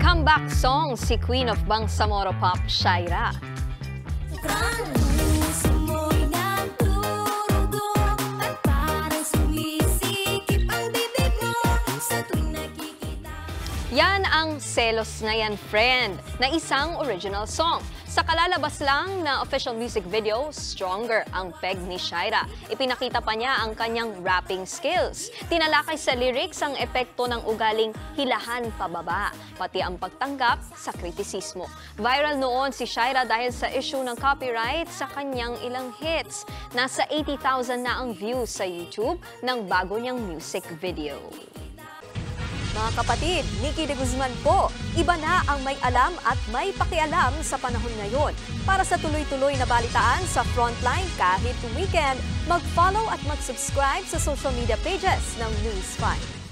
Comeback song si Queen of Bangsamoro Pop, Shaira. Yan ang Selos na Yan Friend na isang original song. Sa kalalabas lang na official music video, stronger ang peg ni Shaira. Ipinakita pa niya ang kanyang rapping skills. Tinalakay sa lyrics ang epekto ng ugaling hilahan pababa, pati ang pagtanggap sa kritisismo. Viral noon si Shaira dahil sa issue ng copyright sa kanyang ilang hits. Nasa 80,000 na ang views sa YouTube ng bago niyang music video. Mga kapatid, Nikki de Guzman po. Iba na ang may alam at may pakialam sa panahon ngayon. Para sa tuloy-tuloy na balitaan sa Frontline kahit weekend, mag-follow at mag-subscribe sa social media pages ng News 5.